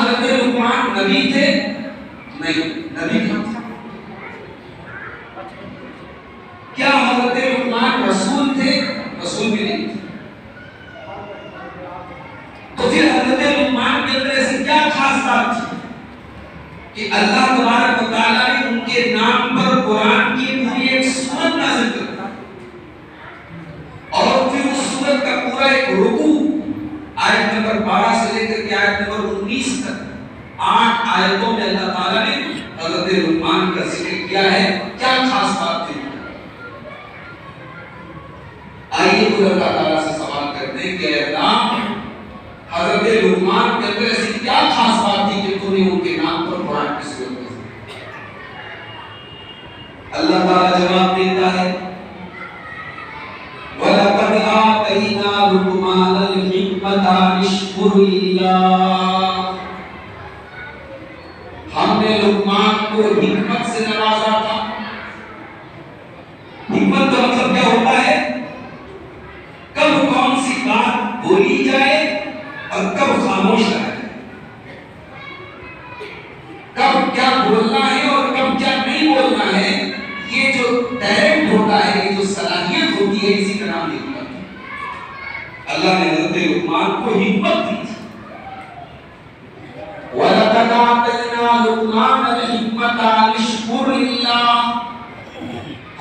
حضرت لقمان نبی تھے؟ نہیں، نبی نہیں تھے۔ کیا حضرت لقمان رسول تھے؟ رسول بھی نہیں تھے۔ تو پھر حضرت لقمان کے اندر ایسی کیا خاص بات تھی کہ اللہ تبارک و تعالیٰ نے ان کے نام پر قرآن کی پوری ایک سورت نازل کر دی، اور پھر اس سورت کا پورا ایک رکوع آیت نمبر 12 سے لے کر کے آیت نمبر 19 تک 8 آیتوں میں اللہ تعالیٰ نے حضرت لقمان کا ذکر کیا ہے۔ کیا خاص بات تھی؟ آئیے خود اللہ تعالیٰ سے سوال کرتے ہیں کہ اے اللہ، حضرت لقمان کے اندر ایسی کیا خاص بات تھی کہ تو نے ان کے نام پر قرآن کی سورت نازل کی؟ اللہ تعالیٰ جواب دیتا ہے وَلَقَدْ آتَيْنَا لُقْمَانَ الْحِكْمَةَ أَنِ اشْكُرْ لِلَّهِ، ہم نے لقمان کو حکمت سے نوازا تھا۔ حکمت کا مطلب کیا ہوتا ہے؟ کب کون سی بات بولی جائے اور کب خاموش رہا جائے، کب کیا بولنا ہے اور کب کیا نہیں بولنا ہے، یہ جو ٹیلنٹ ہوتا ہے، یہ جو صلاحیت ہوتی ہے، اسی کا نام حکمت ہے۔ اللہ نے حضرت لقمان کو حکمت دی تھی۔ وَلَقَدْ آتَيْنَا لُقْمَانَ الْحِكْمَةَ أَنِ اشْكُرْ لِلَّهِ،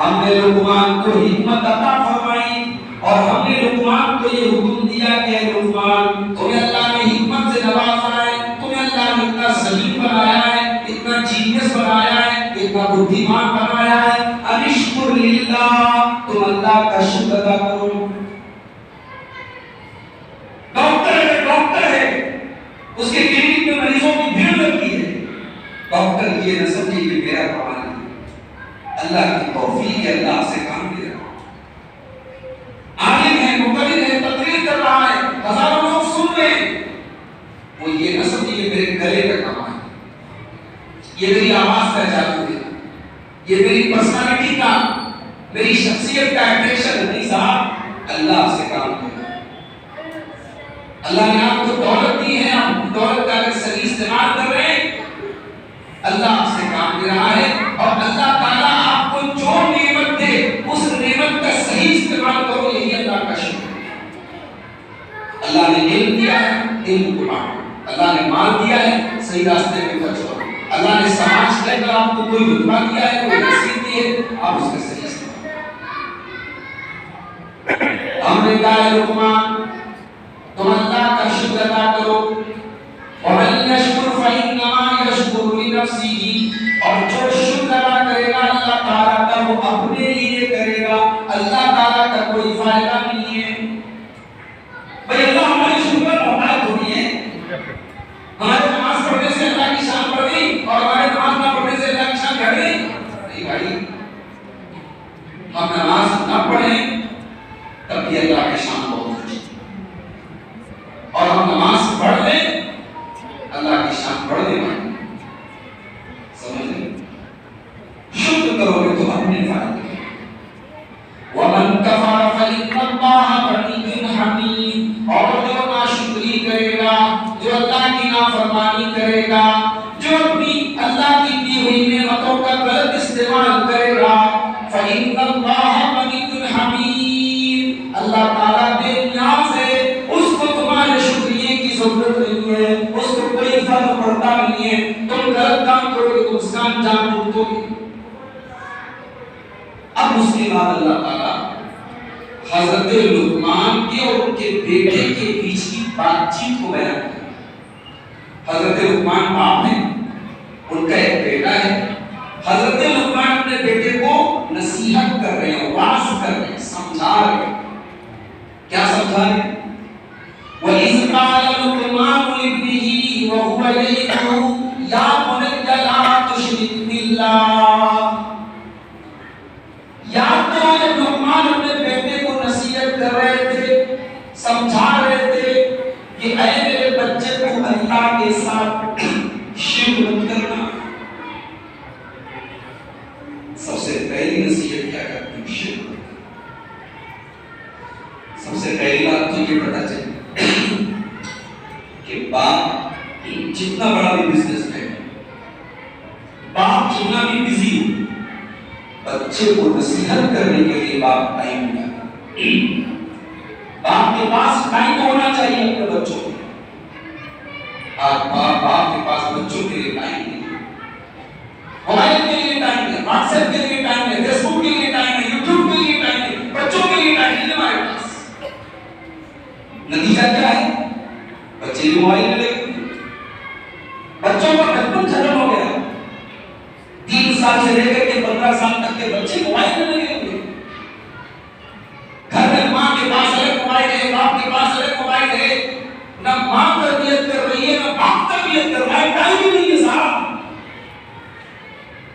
ہم نے لقمان کو حکمت عطا فرمائی اور ہم نے لقمان کو یہ حکم دیا کہ لقمان، تمہیں اللہ نے حکمت سے نوازا ہے، تمہیں اللہ نے اتنا سلیم بنایا ہے، اتنا جینیس بنایا ہے، اتنا بدھیمان بنایا ہے، ان اشکر للہ، تم اللہ کا شکر ادا کرو۔ ڈاکٹر ہے، اس کے کلینک میں مریضوں کی بھیڑ لگتی ہے، ڈاکٹر یہ نہ سمجھے کہ میرا کمال ہے، اللہ کی توفیق ہے، اللہ سے کام لے رہا ہے۔ عالم ہے، مقرر ہے، تقریر کر رہا ہے، ہزاروں لوگ سن رہے ہیں، وہ یہ نہ سمجھے کہ میرے گلے کا کمال ہے، یہ میری آواز کا جادو ہے، یہ میری پرسنالٹی کا، میری شخصیت کا اٹریکشن نہیں صاحب، اللہ سے کام لے رہا ہے۔ اللہ نے آپ کو دولت دی ہے، آپ دولت کا اگر صحیح استعمال کر رہے ہیں، اللہ آپ سے کام لے رہا ہے، اور اللہ تعالیٰ آپ کو جو نعمت دے اس نعمت کا صحیح استعمال کرو، یہی اللہ کا شکر ہے۔ اللہ نے علم دیا ہے، علم کو بانٹو، اللہ نے مال دیا ہے، صحیح راستے میں خرچ کرو، اللہ نے سماج کے اندر آپ کو کوئی رتبہ دیا ہے، کوئی نصیب دی ہے، آپ اس کا صحیح استعمال کرو۔ ہم نے کہا ہے لقمان، تم اللہ کا شکر ادا کرو، وَمَن يَشْكُرْ فَإِنَّمَا يَشْكُرُ لِنَفْسِهِ، اور جو شکر ادا کرے گا اللہ تعالیٰ کا وہ اپنے لیے کرے گا، اللہ تعالیٰ کا کوئی فائدہ نہیں ہے۔ بھئی اللہ ہماری شکر پر محتاج تھوڑی ہے، ہمارے نماز پڑھنے سے اللہ کی شان بڑھ گئی اور ہمارے نماز نہ پڑھنے سے اللہ کی شان گھٹ گئی؟ نہیں بھائی، ہم نماز نہ پڑھیں تب بھی اللہ کی شان بہت ہوتی ہے، اور ہم نماز پڑھ لیں اللہ کی شان بڑھنے والی، سمجھ لیں؟ شکر کرو گے تو اپنے فائدے۔ وَمَن كَفَرَ فَإِنَّ اللَّهَ غَنِيٌّ حَمِيدٌ، اور جو ناشکری کرے گا، جو اللہ کی نافرمانی کرے گا، جو اپنی اللہ کی دی ہوئی نعمتوں کا غلط استعمال کرے گا، فَإِنَّ اللَّهَ غَنِيٌّ حَمِيدٌ، اللہ تعالیٰ بے نیاز ہے، اس کو تمہارے شکریہ کی ضرورت نہیں ہے، اس کو کوئی فرق پڑتا نہیں ہے، تم غلط کام کرو گے تو اس کا انجام بھگتو گے۔ اب اس کے بعد اللہ تعالیٰ حضرت لقمان کے اور ان کے بیٹے کے بیچ کی بات چیت کو بیان کرتا۔ حضرت لقمان باپ ہیں، ان کا ایک بیٹا ہے، حضرت لقمان اپنے بیٹے کو نصیحت کر رہے ہیں، واعظ کر رہے ہیں، سمجھا رہے ہیں۔ کیا سمجھا رہے ہیں؟ وَإِذْ قَالَ لُقْمَانُ لِابْنِهِ وَهُوَ يَعِظُهُ يَا بُنَيَّ لَا تُشْرِكْ بِاللَّهِ، یا تو جب لقمان اپنے بیٹے کو نصیحت کر رہے تھے، سمجھا رہے تھے کہ اے میرے بچے کو اللہ کے ساتھ شرک مت کرنا۔ سب سے پہلی نصیحت کیا کرتی ہے؟ شرک۔ سب سے پہلی بات تو یہ پتہ چلی کہ باپ جتنا بڑا بھی بزنس مین، باپ جتنا بھی بزی ہو، بچے کو نصیحت کرنے کے لیے باپ ٹائم نکالے۔ باپ کے پاس ٹائم ہونا چاہیے اپنے بچوں کے۔ آج باپ کے پاس بچوں کے لیے ٹائم نہیں ہے، موبائل کے لیے ٹائم ہے، واٹس ایپ کے لیے ٹائم ہے، فیس بک کے لیے ٹائم ہے، یوٹیوب کے لیے ٹائم ہے، بچوں کے لیے ٹائم نہیں ہے ہمارے پاس۔ نتیجہ کیا ہے؟ بچے بھی موبائل میں لگے، بچوں کا بچپن ختم ہو گیا۔ 3 سال سے لے کر کے 15 سال تک کے بچے موبائل میں لگے ہوئے۔ گھر میں ماں کے پاس الگ موبائل ہے، باپ کے پاس الگ موبائل ہے، نہ ماں تربیت کر رہی ہے نہ باپ تربیت کر رہا ہے، ٹائم ہی نہیں ہے صاحب۔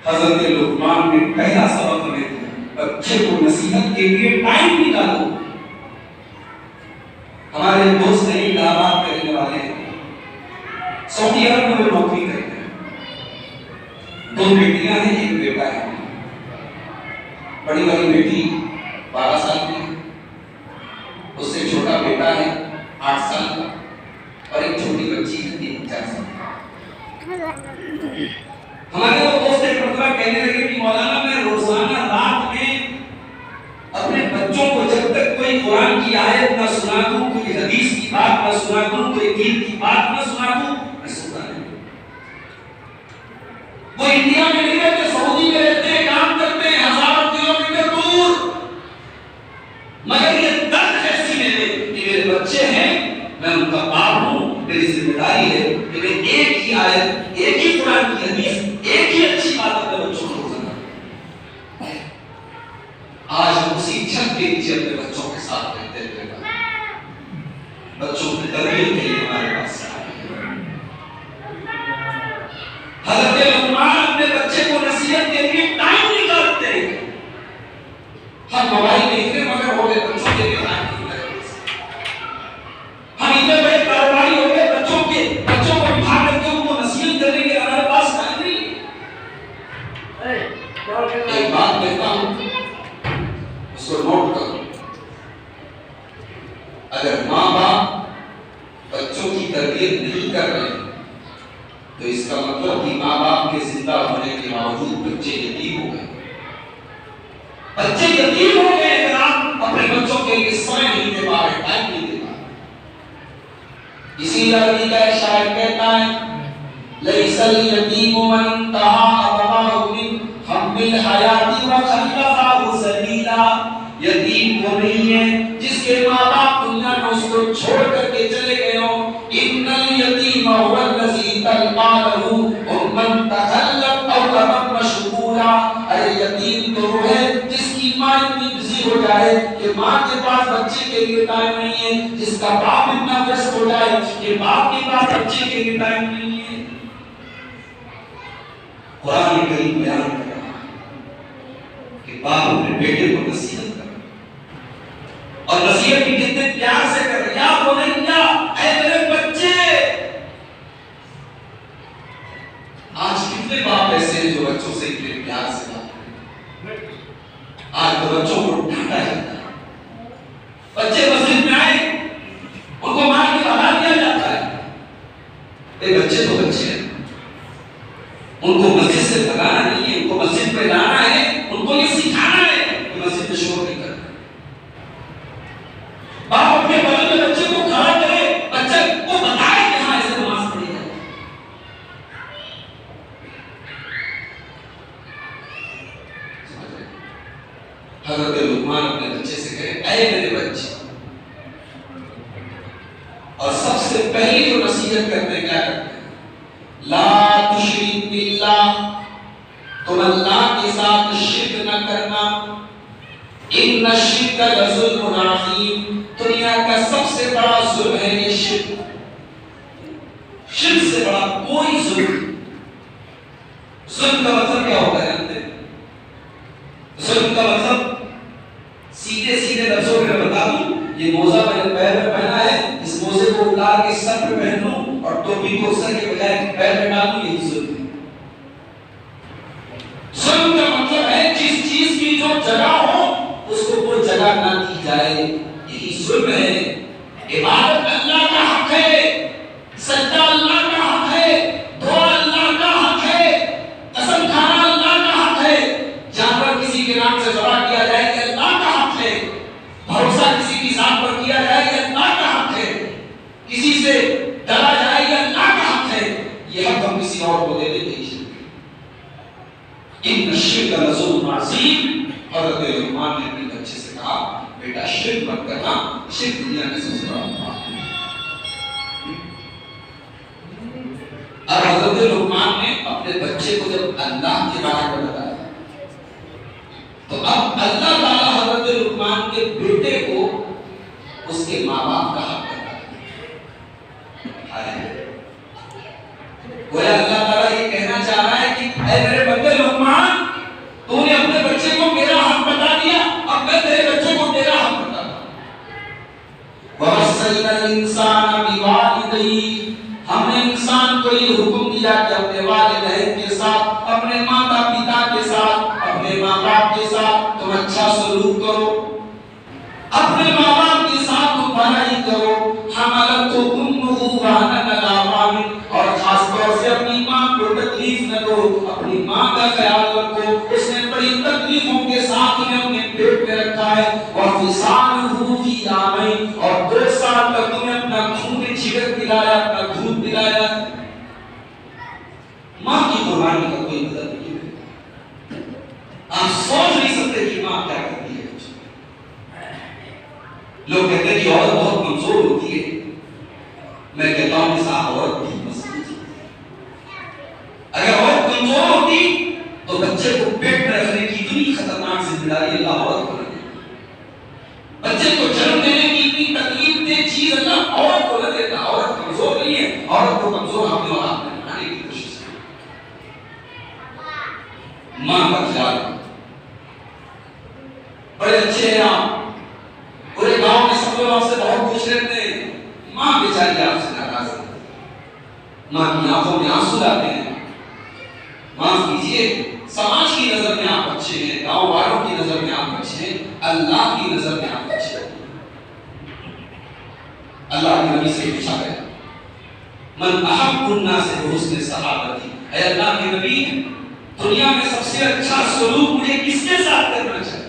حضرت لقمان نے پہلا سبق ہمیں دیا، بچے کو نصیحت کے لیے ٹائم نکالو۔ ہمارے دوست نے الہٰباد کرنے والے ہیں، سعودی عرب میں وہ نوکری کرتے ہیں، 2 بیٹیاں ہیں، 1 بیٹا ہے۔ بڑی والی بیٹی 12 سال کی ہے، اس سے چھوٹا بیٹا ہے 8 سال کا، اور ایک چھوٹی بچی ہے 3-4 سال کی۔ ہمارے وہ دوست ایک مرتبہ کہنے لگے کہ مولانا میں روزانہ رات میں اپنے بچوں کو جب تک کوئی قرآن کی آیت نہ سنا دوں، کوئی حدیث کی بات نہ سنا دوں، کوئی دین کی بات نہ سنا دوں، میں سوتا نہیں۔ وہ انڈیا میں نہیں رہتے، سعودی میں رہتے ہیں، کام کرتے ہیں 1000 کلومیٹر دور، مگر یہ درد ہے سینے میں کہ میرے بچے ہیں، میں ان کا باپ ہوں، میری ذمہ داری ہے کہ میں ایک ہی آیت، ایک ہی قرآن کی حدیث، ایک ہی اچھی بات اپنے بچوں کو سنا۔ آج ہم اسی چھت کے نیچے اپنے بچوں کے ساتھ رہتے ہوئے بچوں کی تربیت کے لیے ہمارے پاس حضرت لقمان اپنے بچے کو نصیحت کے لیے ٹائم نکالتے ہیں۔ ہم موبائل میں اتنے مگر ہو گئے، بچوں کے لیے ٹائم نہیں نکالتے۔ ہم اتنے بڑے کاروباری ہو گئے، بچوں کو اٹھا کر کے ان کو نصیحت کرنے کے لیے ہمارے پاس ٹائم نہیں۔ ایک بات کہتا ہوں، اس کو نوٹ کرو، اگر ماں باپ بچوں کی تربیت نہیں کر رہے تو اس کا مطلب کہ ماں باپ کے زندہ ہونے کے باوجود بچے یتیم ہو گئے۔ بچے یتیم ہو گئے اگر آپ اپنے بچوں کے لیے سمے نہیں دے پا رہے، ٹائم نہیں دے پا رہے۔ اسی لیے کا شاعر کہتا ہے لیس الیتیم من انتہا ابواہ من حب الحیات وخلفہ سبیلا، یتیم وہ نہیں ہے جس کے ماں باپ دنیا میں اس کو چھوڑ کر کے چلے گئے ہوں۔ ان الیتیم هو الذی تلقى له امن تخلت او لم مشغولا، ارے یتیم تو وہ ہے جس کی ماں اتنی بزی ہو جائے کہ ماں کے پاس بچے کے لیے ٹائم نہیں ہے، جس کا باپ اتنا ویست ہو جائے کہ باپ کے پاس بچے کے لیے ٹائم نہیں ہے۔ قرآن کریم بیان کر رہا ہے کہ باپ اپنے بیٹے کو نصیحت کر، اور نصیحت بھی کتنے پیار سے کر، یا بنیا اے میرے بچے۔ آج کتنے باپ ایسے ہیں جو بچوں سے اتنے پیار سے بات کریں؟ آج تو بچوں کو ڈانٹا جاتا ہے، بچے مسجد میں آئے ان کو مار کے بھگا دیا جاتا ہے۔ اے بچے تو بچے ہیں، ان کو مسجد سے بھگانا نہیں ہے، ان کو مسجد پہ لانا ہے، ان کو یہ سکھانا ہے کہ مسجد میں شور نہیں کرنا۔ باپ اپنے بغل میں بچے کو کھڑا کرے، بچے کو بتائے کہ ہاں ایسے نماز پڑھی جائے۔ حضرت لقمان اپنے بچے سے کہے اے میرے بچے، اور سب سے پہلی جو نصیحت کرتے ہیں کیا کرتے ہیں؟ لا تشرک باللہ، تم اللہ کے ساتھ شرک نہ کرنا، ان الشرک لظلم عظیم، دنیا کا سب سے بڑا ظلم ہے یہ شرک۔ شرک سے بڑا کوئی ظلم، ظلم کا مطلب کیا ہوتا ہے؟ ظلم کا مطلب سیدھے سیدھے لفظوں میں بتا دوں، یہ موزہ میں نے پیر میں پہنا ہے، اس موزے کو اتار کے سر پہ پہن لوں اور ٹوپی کو سر کے بجائے پیر میں ڈال دوں، یہی ظلم ہے۔ ظلم کا مطلب ہے جس چیز کی جو جگہ ہو اس کو وہ جگہ نہ دی جائے، یہی ظلم ہے۔ عبادت اللہ کا حق ہے، سجدہ اللہ کا حق ان الشرک لظلم عظیم. حضرت لقمان نے اپنے بچے سے کہا بیٹا شرک مت کرنا، شرک دنیا میں سب سے بڑا پاپ ہے. اور حضرت لقمان نے اپنے بچے کو جب اللہ کے بارے میں بتایا تو اب اللہ تعالیٰ حضرت لقمان کے بیٹے کو اس کے ماں باپ کا حق بتا ہے. گویا اللہ تعالیٰ یہ کہنا چاہ رہا ہے کہ اے میرے بندے لقمان، تو نے اپنے بچے کو میرا حق بتا دیا، اب میں تیرے بچے کو تیرا حق بتا دوں. وَوَصَّيْنَا الْإِنسَانَ بِوَالِدَيْهِ، ہم نے انسان کو یہ حکم دیا کہ اپنے والدین کے ساتھ، اپنے ماتا پتا کے ساتھ، اپنے ماں باپ کے ساتھ تم اچھا سلوک کرو، اپنے ماں باپ کے ساتھ تم بھلائی کرو. حملتہ امہ وہنا علی وہن، اور خاص طور سے اپنی ماں کو تکلیف نہ دو، اپنی ماں کا خیال رکھو. اس نے بڑی تکلیفوں کے ساتھ تمہیں اپنے پیٹ میں رکھا ہے. وفصالہ فی عامین، اور 2 سال تک تمہیں اپنا خون جگر پلایا، اپنا دودھ پلایا. ماں کی قربانی کا کوئی مدد نہیں ہے. آپ سوچ نہیں سکتے کہ ماں کیا کرتی ہے. لوگ کہتے ہیں کہ عورت بہت کمزور ہوتی ہے. میں کہتا ہوں کہ صاحب عورت بہت مضبوط ہوتی ہے. اگر عورت کمزور ہوتی تو بچے کو پیٹ میں رکھنے کی اتنی خطرناک ذمہ داری اللہ عورت کو نہ دیتا. بچے کو جنم دینے کی اتنی تکلیف دہ چیز اللہ عورت کو نہ دیتا. عورت کمزور نہیں ہے، عورت کو کمزور ہم نے آپ نے بنانے کی کوشش کی. ماں کا خیال بڑے اچھے ہیں آپ، پورے گاؤں میں سب لوگ آپ سے بہت خوش رہتے ہیں. ماں بیچاری آپ سے ناراض ہے. ماں کی آنکھوں میں آنسو آتے ہیں. معاف کیجیے، سماج کی نظر میں آپ اچھے ہیں، گاؤں والوں کی نظر میں آپ اچھے ہیں، اللہ کی نظر میں آپ اچھے ہیں. اللہ کے نبی سے پوچھا گیا من احب الناس بحسن صحابتی، اے اللہ کے نبی دنیا میں سب سے اچھا سلوک مجھے کس کے ساتھ کرنا چاہیے؟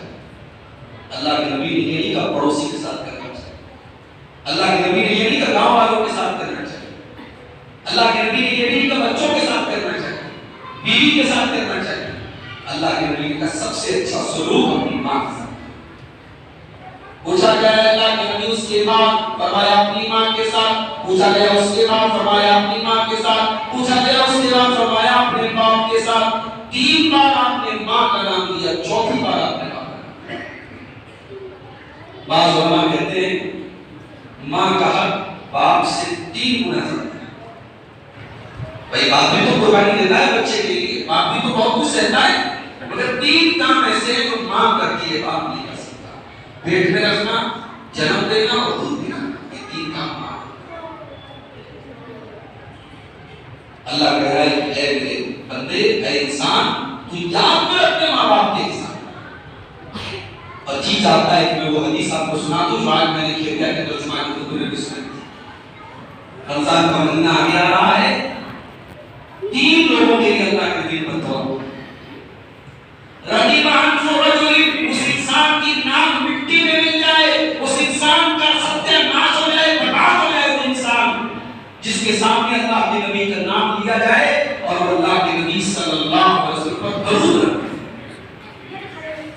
اللہ کے نبی نے یہ نہیں کہا پڑوسی کے ساتھ کرنا چاہیے. اللہ کے نبی نے یہ نہیں کہا گاؤں والوں کے ساتھ کرنا چاہیے. اللہ کے نبی نے یہ نہیں کہا بچوں کے ساتھ کرنا چاہیے، بیوی کے ساتھ کرنا چاہیے. اللہ کے نبی کا سب سے اچھا سلوک اپنی ماں کے ساتھ. پوچھا گیا اللہ کے نبی اس کے بعد، فرمایا اپنی ماں کے ساتھ. پوچھا گیا اس کے بعد، فرمایا اپنی ماں کے ساتھ. پوچھا گیا اس کے بعد، فرمایا اپنے باپ کے ساتھ. 3 بار آپ نے ماں کا نام لیا، 4تھی بار آپ نے باپ کا نام. بعض علماء کہتے ہیں ماں کا حق باپ سے 3 گنا زیادہ ہے. بھائی باپ بھی تو قربانی دیتا ہے بچے کے لیے، باپ بھی تو بہت کچھ سہتا ہے، مگر 3 کام ایسے ہیں جو ماں کرتی ہے باپ نہیں کر سکتا. پیٹ میں رکھنا، جنم دینا اور دودھ پینا، یہ 3 کام ماں. اللہ کہہ رہا ہے اے میرے بندے، اے انسان، تو یاد کر اپنے ماں باپ کے احسان. اور جی چاہتا ہے کہ میں وہ حدیث آپ کو سنا دوں جو آج میں نے کھیلیا کہ ترجمہ اردو میں بھی سنائی تھی. رمضان کا مہینہ آگے آ رہا ہے، 3 لوگوں کے لیے اللہ کے دل پر دعا. رغب عنہ رجل، اس انسان کی ناک مٹی میں مل جائے، اس انسان کا ستیہ ناش ہو جائے، برباد ہو جائے. وہ انسان جس کے سامنے اللہ کے نبی کا نام لیا جائے اور اللہ کے نبی صلی اللہ علیہ وسلم پر درود رکھے.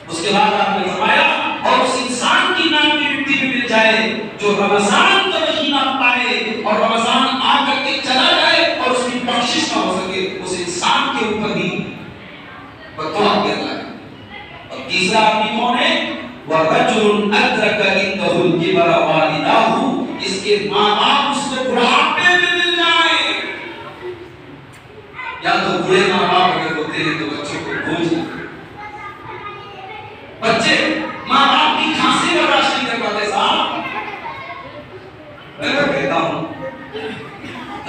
اس کے بعد آپ نے فرمایا اور اس انسان کی نام کی مٹی میں مل جائے جو رمضان کا مہینہ پائے اور رمضان آ کر کے چلا جائے اور اس کی بخشش نہ ہو سکے، اس انسان کے اوپر بھی بدعا کیا جائے. اور تیسرا آدمی کون ہے؟ وَرَجُلٌ أَدْرَكَ عِندَهُ الْكِبَرَ وَالِدَاهُ، اس کے ماں باپ اس کو بڑھاپے میں مل جائے. یا تو بوڑھے ماں باپ اگر ہوتے ہیں تو بچوں کو بوجھ نہ، بچے ماں باپ کی کھانسی برداشت نہیں کر پاتے. صاحب میں تو کہتا ہوں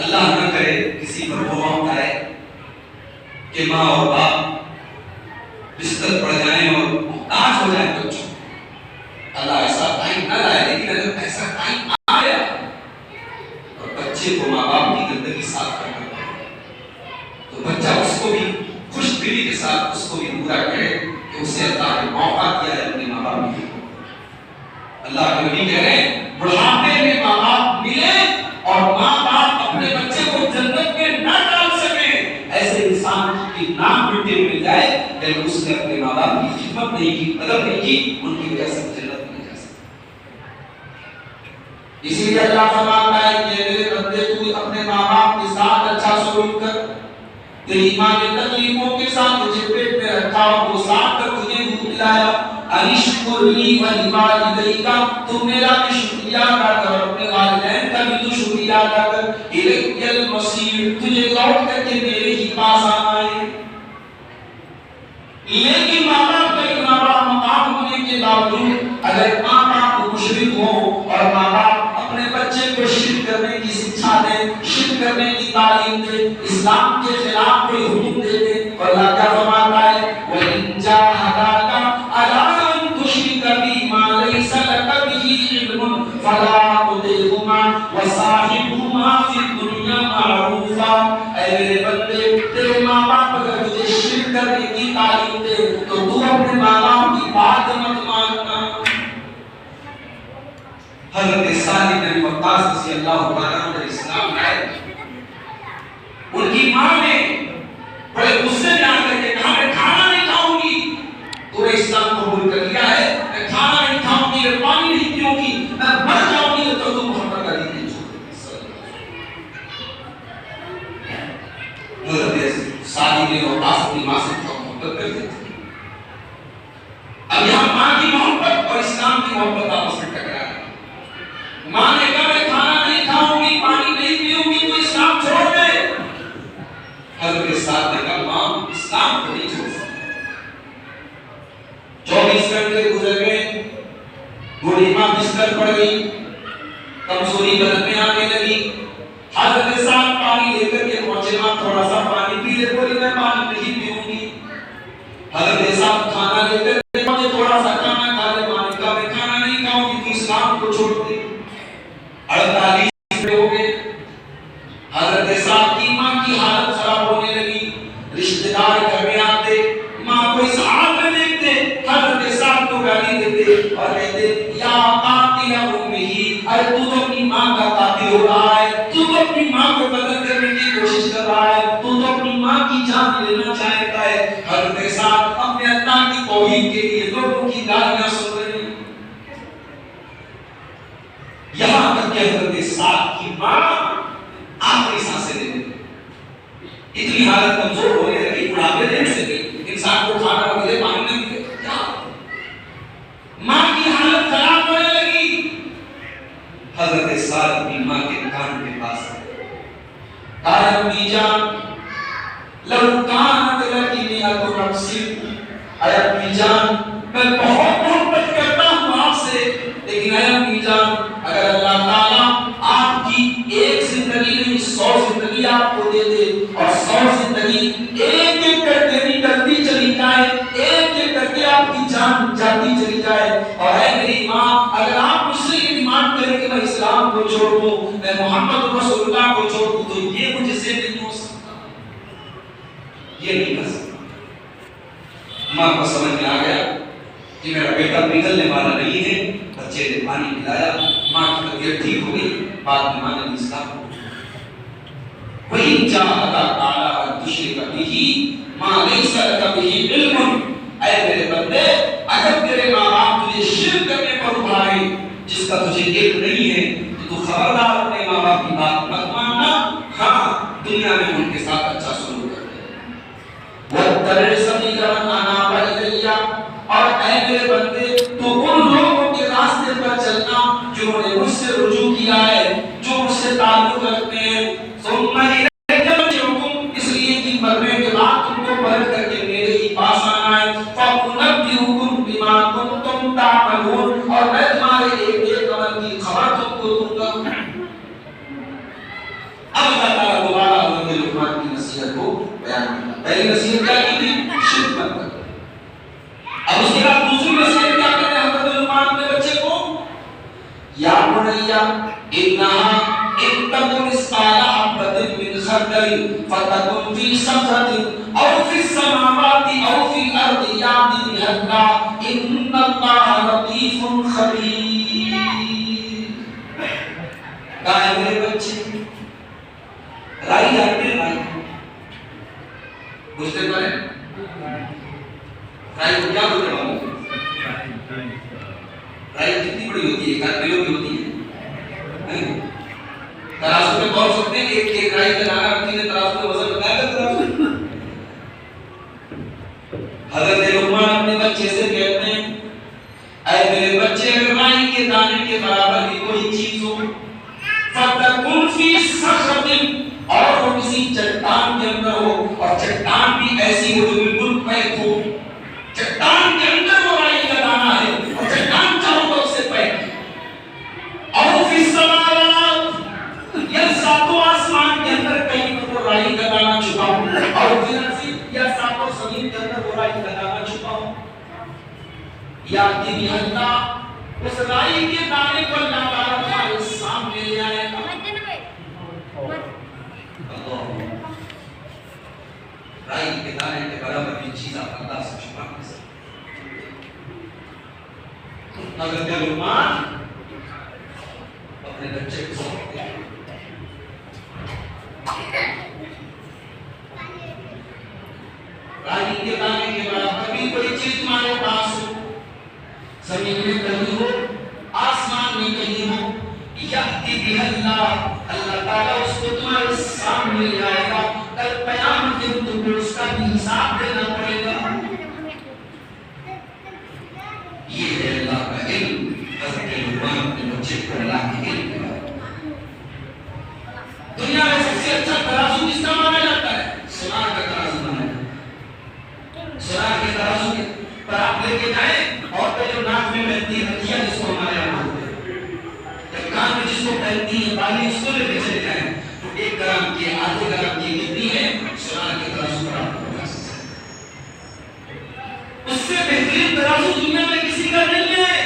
اللہ نہ کرے کسی پر وہ وقت آئے کہ ماں اور باپ بستر پڑ جائیں اور محتاج ہو جائیں بچوں. اللہ ایسا ٹائم نہ لائے، لیکن اگر ایسا ٹائم آ گیا اور بچے کو ماں باپ کی زندگی صاف کرنا پڑے تو بچہ اس کو بھی خوش دلی کے ساتھ اس کو بھی پورا کرے کہ اسے اللہ نے موقع دیا ہے اپنے ماں باپ کی. اللہ کے نبی کہہ رہے ہیں بڑھاپے میں ماں باپ ملے اور ماں باپ اپنے بچے کو جنت میں نہ ڈال سکے، ایسے انسان کی نام مٹی میں مل جائے جائے لیکن اس نے اپنے ماں باپ کی خدمت نہیں کی، ادب نہیں کی، ان کی وجہ سے جنت نہیں جا سکتا۔ اسی لیے اللہ فرماتا ہے کہ میرے بندے تو اپنے ماں باپ کے ساتھ اچھا سلوک کر، تیری ماں نے تکلیفوں کے ساتھ تجھے پیٹ میں رکھا، وہ ساتھ کر تجھے دودھ پلایا، انشکر لی ولوالدیک، تم میرا بھی شکریہ ادا کر، اپنے والدین کا بھی تو شکریہ ادا کر، الیک المصیر، تجھے لوٹ کر کے میرے ہی پاس آنا ہے۔ لیکن ماں باپ کا اتنا بڑا مقام ہونے کے باوجود اگر ماں باپ مشرک ہو اور ماں باپ اپنے بچے کو شرک کرنے کی شکشا دے، شرک کرنے کی تعلیم دے، اسلام کے خلاف کوئی حکم دے دے، اور اللہ کیا فرماتا ہے وَإِن جَاهَدَاكَ عَلَىٰ أَن تُشْرِكَ بِي مَا لَيْسَ لَكَ بِهِ عِلْمٌ فَلَا تُطِعْهُمَا وَصَاحِبْهُمَا فِي الدُّنْيَا مَعْرُوفًا۔ اے میرے بندے، تیرے ماں باپ اگر تجھے شرک کرنے کی تعلیم دے تو تو اپنے ماں باپ کی بات مت ماننا۔ حضرت صالح بن وقاص رضی اللہ تعالیٰ عنہ اسلام لائے، ان کی ماں نے بڑے غصے میں آ کر کے کہا میں کھانا نہیں کھاؤں گی، تو نے اسلام قبول کر لیا ہے، میں کھانا نہیں کھاؤں گی، پانی نہیں پیوں گی، میں مر جاؤں گی تو تم محمد کا دین نہیں چھوڑو۔ حضرت صالح بن وقاص اپنی ماں سے محبت کرتے تھے۔ اب یہاں ماں کی محبت اور اسلام کی محبت آپس میں ٹکرا ہے۔ ماں نے کہا میں کھانا نہیں کھاؤں گی، پانی نہیں پیوں گی، تو اسلام چھوڑ دے۔ حضرت صالح نے کہا ماں اسلام کو نہیں چھوڑ سکتا۔ 24 گھنٹے گزر گئے، بوڑھی ماں بستر پڑ گئی، کمزوری بدن میں آنے لگی۔ حضرت صالح پانی لے کر کے پہنچے، ماں تھوڑا سا پانی پی لے، بولی میں پانی نہیں پیوں گی۔ حضرت صالح کھانا لے کر کے پہنچے، تھوڑا سا کھانا کھا لے، ماں نے کہا میں کھانا نہیں کھاؤں گی، تو اسلام کو چھوڑ دے۔ 48 ہو گئے، حضرت صالح کی ماں کی حالت خراب ہونے لگی، رشتہ دار گھر میں آتے، ماں کو اس حال میں دیکھتے، حضرت صالح کو گالی دیتے اور کہتے یا قاتل امہ، ارے تو اپنی ماں کا قاتل ہو رہا ہے، تو اپنی ماں کو قتل کرنے کی کوشش کر رہا ہے، تو اپنی ماں کی جان لینا چاہتا ہے۔ حضرت صالح اپنے اللہ کی توحید کے لیے لوگوں کی گالیاں سن رہے ہیں، یہاں تک کہ حضرت صالح کی ماں آخری سانسیں لے لیں، اتنی حالت کمزور ہونے لگی، بڑھاپے دینے سے گئی، انسان کو کھانا نہ ملے، پانی نہ ملے، کیا ماں کی حالت خراب ہونے لگی۔ حضرت صالح اپنی ماں کے کان کے پاس آئے، امی جان لو کانت لکی مئۃ نفس، اے امی جان میں بہت محبت کرتا ہوں آپ سے، لیکن اے امی جان اگر اللہ تعالیٰ آپ کی ایک زندگی نہیں 100 زندگی آپ کو دے دے، اور 100 زندگی ایک ایک کر کے نکلتی چلی جائے، ایک ایک کر کے آپ کی جان جاتی چلی جائے، اور اے میری ماں اگر آپ مجھ سے یہ ڈیمانڈ کریں کہ میں اسلام کو چھوڑ دوں، میں محمد رسول اللہ کو چھوڑ دوں، تو یہ مجھ سے نہیں ہو سکتا، یہ نہیں کر سکتا۔ ماں کو سمجھ میں آ گیا کہ میرا بیٹا پگھلنے والا نہیں ہے، بچے نے پانی پلایا، ماں کی طبیعت ٹھیک ہو گئی، بعد میں ماں نے اسلام کو وَإِن جَاهَدَاكَ عَلَىٰ أَن تُشْرِكَ بِهِ مَا لَيْسَ لَكَ بِهِ عِلْمٌ، اے میرے بندے اگر تیرے ماں باپ تجھے شرک کرنے پر اٹھائے جس کا تجھے علم نہیں ہے تو خبردار اپنے ماں باپ کی بات مت ماننا، ہاں دنیا میں ان کے ساتھ اچھا سلوک کرنا، وَاتَّبِعْ سَبِيلَ مَنْ أَنَابَ إِلَيَّ، اور اے میرے بندے تو ان لوگوں کے راستے پر چلنا جنہوں نے مجھ سے رجوع کیا ہے، جو مجھ سے تعلق رکھتے ہیں، ثم الیک مرجعکم، اس لیے کہ مرنے کے بعد تم کو پلٹ کر کے میرے ہی پاس آنا ہے، فَأُنَبِّئُکُم بِمَا کُنتُمْ تَعْمَلُونَ، اور میں تمہارے ایک ایک عمل کی خبر تم کو دوں گا۔ اب اللہ تعالیٰ دوبارہ حضرت لقمان کی نصیحت کو بیان کرتا ہے۔ پہلی نصیحت کیا کی تھی؟ شرک مت کرو۔ اب اس کے بعد دوسری نصیحت کیا کرتے ہیں حضرت لقمان اپنے بچے کو؟ یا بنی انہا ان تکن مثقال حبۃ من خردل فتکن فی صخرۃ او فی السماوات او فی الارض یأتی بها اللہ ان اللہ لطیف خبیر۔ کہا میرے بچے رائی جانتے ہیں، رائی بوجھتے تو ہیں، رائی کو کیا بولتے ہیں؟ رائی کتنی بڑی ہوتی ہے؟ 1 کلو کی ہوتی ہے. ترازو میں بول سکتے ہیں ایک رائی کا دانہ رکھیں گے ترازو میں وزن بتائے گا ترازو. حضرت لقمان اپنے بچے سے کہتے ہیں اے میرے بچے اگر رائی کے دانے کے برابر کی کوئی چیز ہو فَتَكُنْ فِي صَخْرَةٍ اور وہ کسی چٹان کے اندر ہو اور چٹان بھی ایسی ہو جو بالکل پیک ہو. چٹان کے اندر وہ رائی کا دانہ ہے اور چٹان چاہو تو اس سے پیک اور فی السماوات یا ساتوں آسمان کے اندر کہیں پر وہ رائی کا دانہ چھپا ہو اور فی الارض یا ساتوں زمین کے اندر وہ رائی کا دانہ چھپا ہو. یا کہ اللہ اس رائی کے دانے کو اللہ تعالیٰ ہمارے سامنے لے آئے گا. رائی کے دانے کے برابر بھی چیز آپ اللہ سے چھپا نہیں سکتے. حضرت لقمان اپنے بچے کو سمجھتے ہیں رائی کے دانے کے برابر بھی کوئی چیز تمہارے پاس ہو زمین میں کہیں ہو آسمان میں کہیں ہو یأتی بہ اللہ اللہ تعالیٰ اس کو تمہارے سامنے لے آئے گا. کل قیامت کے دن تم کو اس کا بھی حساب دینا پڑے گا. یہ ہے اللہ کا علم. حضرت لقمان اپنے بچے کو اللہ کے علم دیا. دنیا میں سب سے اچھا ترازو کس کا مانا جاتا ہے؟ سونار کا ترازو مانا جاتا ہے. سونار کے ترازو پر آپ لے کے جائیں اور جو ناک میں پہنتی ہے ہتھیا جس کو ہمارے یہاں بولتے ہیں کان میں جس کو پہنتی ہے بالی اس کو لے کے چلے جائیں تو 1 گرام کی آدھے گرام کی کتنی ہے سونار کے ترازو پر آپ کو حاصل ہے. اس سے بہترین ترازو دنیا میں کسی کا نہیں ہے.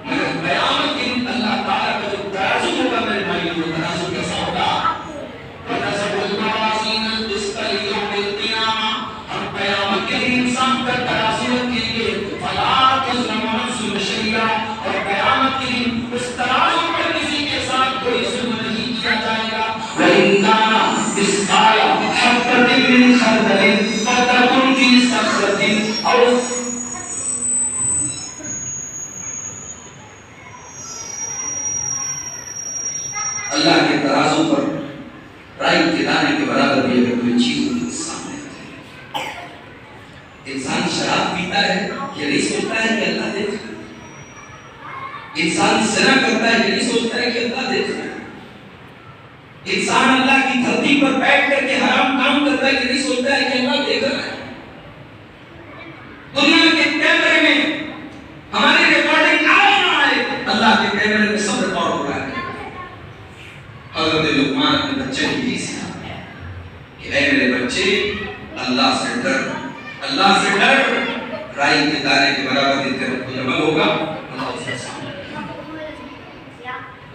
مگر قیامت کے دن اللہ تعالیٰ کا جو ترازو ہوگا میرے بھائی وہ ترازو کیسا ہوگا؟ وَنَزَعُ الْمَوَازِينَ الْقِسْطَ لِيَوْمِ الْقِيَامَةِ ہم قیامت کے دن انسان کا ترازو رکھیں گے فَلَا تُظْلَمُ نَفْسٌ شَيْئًا اور قیامت کے دن اس ترازو پر کسی کے ساتھ کوئی ظلم نہیں کیا جائے گا. وَإِنْ كَانَ مِثْقَالَ حَبَّةٍ مِّنْ خَرْدَلٍ فَتَكُنْ فِي صَخْرَةٍ اور اللہ کے ترازو پر رائی کے دانے کے برابر بھی اگر کوئی چیز ہوتی سامنے آ جائے. انسان شراب پیتا ہے یہ نہیں سوچتا ہے کہ اللہ دیکھ رہا ہے. انسان زنا کرتا ہے یہ نہیں سوچتا ہے کہ اللہ دیکھ رہا ہے. انسان اللہ کی دھرتی پر بیٹھ کر کے حرام کام کرتا ہے یہ نہیں سوچتا ہے کہ اللہ دیکھ رہا ہے. دنیا کے کیمرے میں ہماری ریکارڈنگ آئے نہ آئے اللہ کے کیمرے میں سب ریکارڈ ہو رہا ہے. حضرت لقمان اپنے بچے کو یہ سکھاتے ہیں کہ اے میرے بچے اللہ سے ڈر. اللہ سے ڈر. رائی کے دانے کے برابر دن کے رب عمل ہوگا اللہ اس کے سامنے.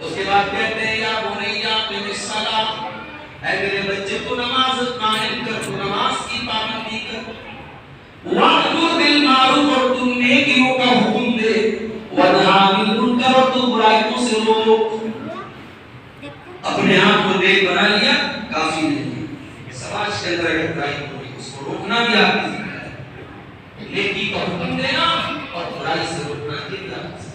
اس کے بعد کہتے ہیں یا بنیا قم الصلاۃ اے میرے بچے تو نماز قائم کر تو نماز کی پابندی کر. وَأْمُرْ بِالْمَعْرُوفِ اور تم نیکیوں کا حکم دے. وَنْهَ عَنِ الْمُنکَرِ اور تم برائیوں سے روک. اپنے آپ کو نیک بنا لیا کافی نہیں. سماج کے اندر اگر برائی ہوئی اس کو روکنا بھی آپ کی ذمہ ہے. نیکی کا حکم دینا اور برائی سے روکنا بھی آپ کی ذمہ ہے.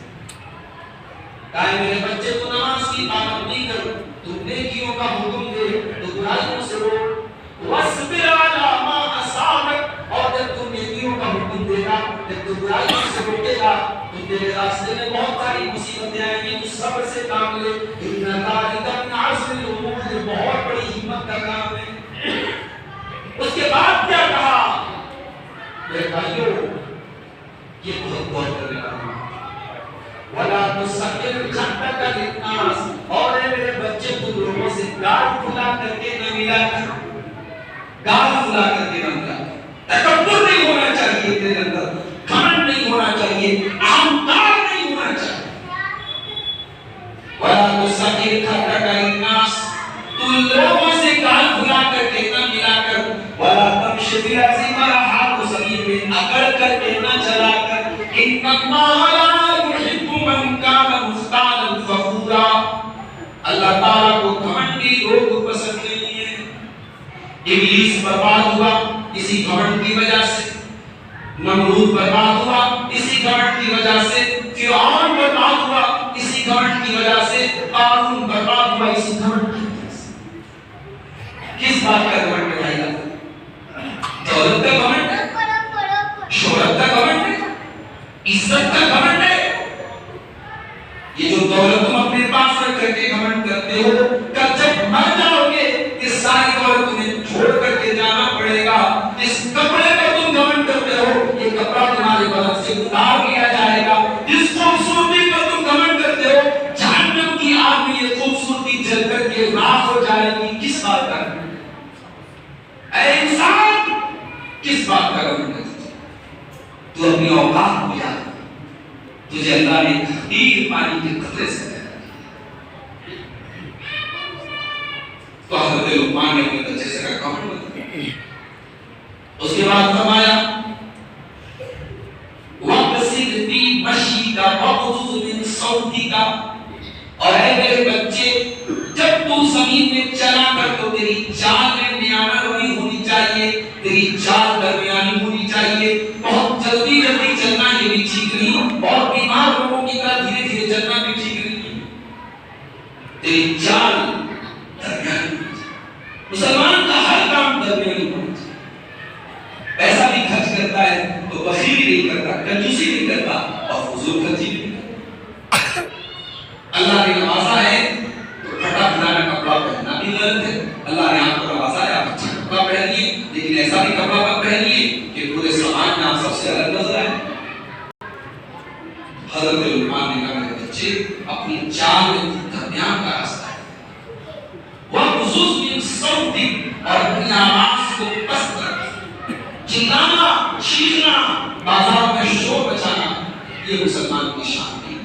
کہا میرے بچے تو نماز کی پابندی کر تم نیکیوں کا حکم دے تو برائیوں سے روک. وَاصْبِرْ عَلَىٰ مَا أَصَابَكَ اور جب تم نیکیوں کا حکم دے گا جب تم برائیوں سے روکے گا تو تیرے راستے میں بہت ساری مصیبتیں آئیں گی. تو صبر سے کام لے. إِنَّ ذَلِكَ مِنْ عَزْمِ الْأُمُورِ یہ بہت بڑی ہمت کا کام ہے. اس کے بعد کیا کہا میرے بھائیوں یہ بہت غور کرنے کا کام ہے. وَلَا تُسَّخِّرْ خَدَّكَ لِلنَّاسِ اور اے میرے بچے تم لوگوں سے گال پھلا کر کے نہ ملا کر. گال پھلا کر کے نہ ملا کر. تکبر نہیں ہونا چاہیے تیرے اندر. گھمنڈ نہیں ہونا چاہیے. اہنکار نہیں ہونا چاہیے. وَلَا تُسَّخِّرْ خَدَّكَ لِلنَّاسِ تم لوگوں سے گال پھلا کر کے نہ ملا کر. وَلَا تَمْشِ فِي الْأَرْضِ مَرَحًا تو زمین میں اکڑ کر کے نہ چلا کر. إِنَّ اللَّهَ لَا يُحِبُّ مَنْ كَانَ مُخْتَالًا فَخُورًا اللہ تعالیٰ کو گھمنڈی لوگ پسند نہیں ہے. ابلیس برباد ہوا اسی گھمنڈ کی وجہ سے. نمرود برباد ہوا اسی گھمنڈ کی وجہ سے، فرعون برباد ہوا اسی گھمنڈ کی وجہ سے، قارون برباد ہوا اسی گھمنڈ کی وجہ سے۔ کس بات کا گھمنڈ ہے بھائی؟ دولت کا گھمنڈ ہے، شہرت کا گھمنڈ ہے، عزت کا گھمنڈ ہے۔ یہ جو دولت تم اپنے پاس رکھ کر کے گھمنڈ کرتے ہو، کل جب مر جاؤ گے یہ ساری دولت تمہیں چھوڑ کر کے جانا پڑے گا۔ جس کپڑے پر تم گھمنڈ کرتے ہو یہ کپڑا تمہارے بدن سے اتار لیا جائے گا۔ جس خوبصورتی پر تم گھمنڈ کرتے ہو جہنم کی آگ میں یہ خوبصورتی جل کر کے راکھ ہو جائے گی۔ کس بات کا گھمنڈ؟ اے انسان کس بات کا گھمنڈ ہے؟ تو اپنی اوقات کو یاد، تجھے اللہ نے تقدیر پانی کے قطرے سے دیا۔ تو حضرت لقمان نے اپنے بچے سے کہا گھمنڈ مت۔ اس کے بعد فرمایا وَقْصِدْ فِي مَشْيِكَ وَاغْضُضْ مِنْ صَوْتِكَ، اور اے میرے بچے جب تو زمین میں چلا کر تو تیری چال میں میانہ روی ہونی چاہیے، تیری چال درمیانی ہونی چاہیے۔ بہت جلدی جلدی چلنا یہ بھی ٹھیک نہیں، اور بیمار لوگوں کی طرح دھیرے دھیرے چلنا بھی ٹھیک نہیں۔ تیری چال درمیانی ہونی چاہیے۔ مسلمان کا ہر کام درمیانی ہونا چاہیے۔ پیسہ بھی خرچ کرتا ہے تو بخیلی نہیں کرتا، کنجوسی نہیں کرتا، اور فضول خرچی نہیں کرتا۔ اللہ نے نوازا ہے تو پھٹا پھٹانا کپڑا پہننا بھی غلط ہے۔ اللہ نے آپ کو نوازا ہے، آپ اچھا کپڑا پہنیے، لیکن ایسا بھی کپڑا مت پہنیے کہ پورے سماج میں آپ سب سے الگ نظر آئے۔ حضرت لقمان نے کہا میرے بچے اپنی چال میں درمیان کا راستہ ہے۔ وَاغْضُضْ مِنْ صَوْتِكَ، اور اپنی آواز کو پست رکھ۔ چلانا، چیخنا، بازار میں شور بچانا یہ مسلمان کی شان نہیں۔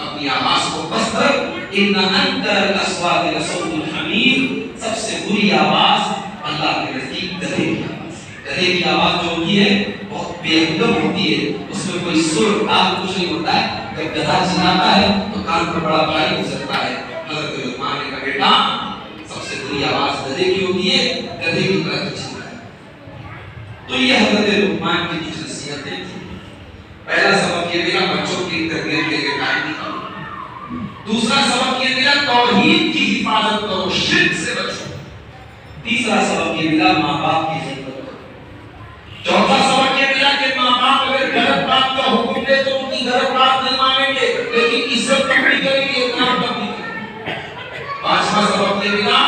اپنی آواز کو پست رکھ۔ ان انکر الاصوات لصوت الحمیر، سب سے بری آواز اللہ کے نزدیک گدھے کی آواز ہے۔ گدھے کی آواز جو ہوتی ہے بہت بے ہم ہوتی ہے، اس میں کوئی سر تال کچھ نہیں ہوتا ہے۔ جب گدھا چلاتا ہے تو کان پر بڑا بھاری گزرتا ہے۔ حضرت لقمان نے کہا بیٹا سب سے بری آواز گدھے کی ہوتی ہے، گدھے کی طرح چلنا ہے۔ تو یہ حضرت لقمان کی کچھ نصیحتیں تھیں۔ پہلا سبق یہ ملا بچوں کی تربیت کے لیے ٹائم نکالو۔ دوسرا سبق یہ ملا توحید کی حفاظت کرو، شرک سے بچو۔ تیسرا سبق یہ ملا ماں باپ کی خدمت کرو۔ چوتھا سبق یہ ملا کہ ماں باپ اگر غلط بات کا حکم دے تو ان کی غلط بات نہیں مانیں گے، لیکن عزت تک کریں گے، احترام تک نہیں کریں گے۔ پانچواں سبق یہ ملا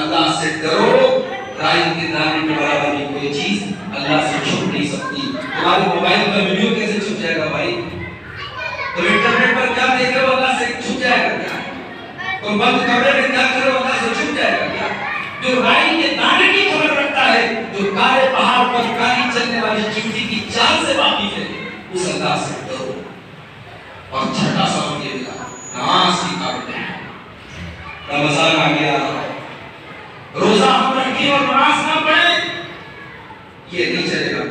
اللہ سے ڈرو، رائی کے دانے کے برابر کی کوئی چیز اللہ سے چھپ نہیں سکتی۔ تمہارے موبائل کا ویڈیو کیسے چھپ جائے گا بھائی؟ تو انٹرنیٹ پر کیا دیکھ رہے ہو اللہ سے چھپ جائے گا کیا؟ تم بند کمرے میں کیا کر رہے ہو اللہ سے چھپ جائے گا کیا؟ جو رائی کے دانے کی خبر رکھتا ہے، جو کالے پہاڑ پر کالی چلنے والی چمٹی کی چال سے واقف ہے، اس اللہ سے ڈرو۔ اور چھٹا سبق یہ ملا نماز کی پابندی۔ رمضان آ گیا، روزہ ہم رکھیں اور نماز نہ پڑھیں، یہ نہیں چلے گا۔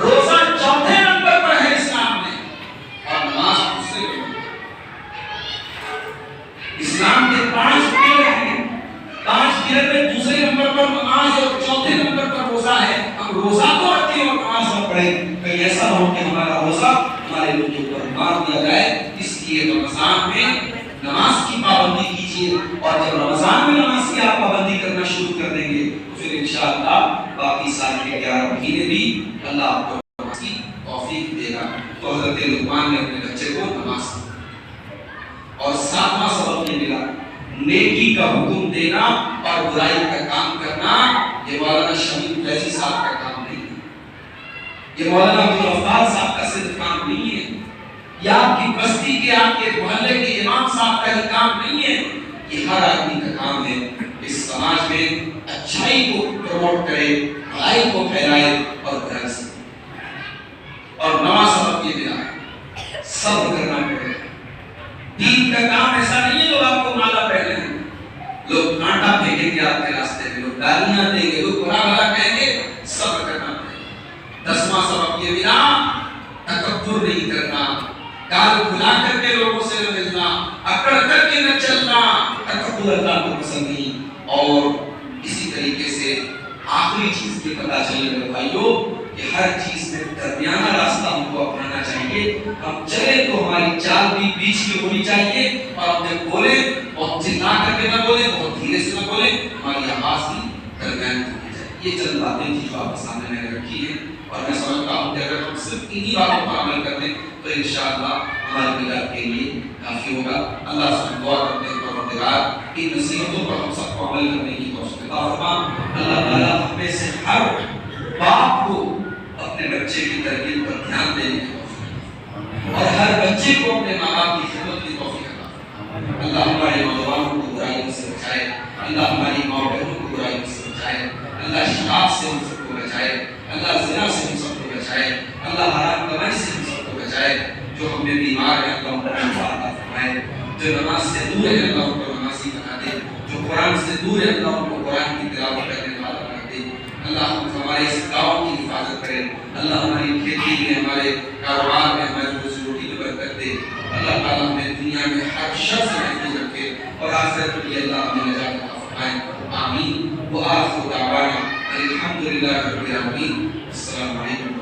روزہ چوتھے نمبر پر ہے اسلام میں، اور نماز دوسرے نمبر پر۔ اسلام کے 5 پلر ہیں، 5 پلر میں دوسرے نمبر پر نماز اور چوتھے نمبر پر روزہ ہے۔ ہم روزہ تو رکھیں اور نماز نہ پڑھیں، کہیں ایسا ہو کہ ہمارا روزہ ہمارے لوگوں پر مار دیا جائے۔ اس لیے رمضان میں نماز کی پابندی کیجیے، اور جب رمضان میں نماز کی آپ پابندی کرنا شروع کر دیں گے تو پھر انشاءاللہ باقی سال کے 11 مہینے بھی اللہ آپ کو نماز کی توفیق دے گا۔ تو حضرت لقمان نے اپنے بچے کو نماز کی۔ اور 7واں سبق یہ ملا نیکی کا حکم دینا اور برائی کا کام کرنا، یہ مولانا شمیم فیضی صاحب کا کام نہیں ہے، یہ مولانا عبدالغفار صاحب کا صرف کام نہیں ہے، یہ آپ کی بستی کے آپ کے محلے کے امام صاحب کا ہی کام نہیں ہے، یہ ہر آدمی کا کام ہے۔ اس سماج میں اچھائی کو پروموٹ کرے، بھلائی کو پھیلائے اور گھر سے۔ اور نواں سبق یہ ملا صبر کرنا پڑے گا۔ دین کا کام ایسا نہیں ہے لوگ آپ کو مالا پہنے ہیں، لوگ کانٹا پھینکیں گے آپ کے راستے میں، لوگ گالیاں دیں گے، لوگ برا بھلا کہیں گے، صبر کرنا پڑے گا۔ 10واں سبق یہ ملا تکبر نہیں کرنا، گال کھلا کر کے لوگوں سے نہ ملنا، اکڑ کر کے نہ چلنا، تکبر اللہ کو پسند نہیں۔ اور اسی طریقے سے آخری چیز یہ پتہ چلے میرے بھائیوں کہ ہر چیز میں درمیانہ راستہ ہم کو اپنانا چاہیے. ہم چلے تو ہماری چال بھی بیچ میں ہونی چاہیے اور ہم جب بولے بہت چلا کر کے نہ بولے, بہت دھیرے سے نہ بولے, ہماری آواز بھی درمیان میں ہونی چاہیے. یہ چند باتیں تھی جو آپ سامنے میں نے رکھی ہیں اور میں سمجھتا ہوں کہ اگر ہم صرف انہی باتوں پر عمل کرتے تو انشاءاللہ ہمارے ملت کے لیے کافی ہوگا. اللہ سے دعا کرتے ہیں پروردگار ان نصیحتوں پر ہم سب کو عمل کرنے کی توفیق عطا فرما. اللہ تعالیٰ ہمیں سے ہر باپ کو اپنے بچے کی تربیت پر دھیان دینے کی توفیق اور ہر بچے کو اپنے ماں باپ کی خدمت کی توفیق عطا فرما. اللہ ہمارے نوجوانوں کو برائیوں سے بچائے, اللہ ہماری ماں بہنوں کو برائیوں سے بچائے, اللہ شراب سے ہم سب کو بچائے, اللہ زنا سے ہم سب کو بچائے, اللہ حرام کمائی سے ہم سب کو بچائے. جو ہم میں بیمار ہیں اللہ ان کو شفا عطا فرمائے, جو نماز سے دور ہے اللہ ان کو نمازی بنا دے, جو قرآن سے دور ہے اللہ ان کو قرآن کی تلاوت کرنے والا بنا دے. اللہ ہمارے اس گاؤں کی حفاظت کرے, اللہ ہماری کھیتی میں, ہمارے کاروبار میں, ہماری روزی روٹی میں برکت دے. اللہ تعالیٰ ہمیں دنیا میں ہر شر سے محفوظ رکھے اور آخرت کے لیے اللہ ہمیں نجات عطا فرمائے. آمین. وآخر دعوانا الحمدللہ رب العالمین. السلام علیکم.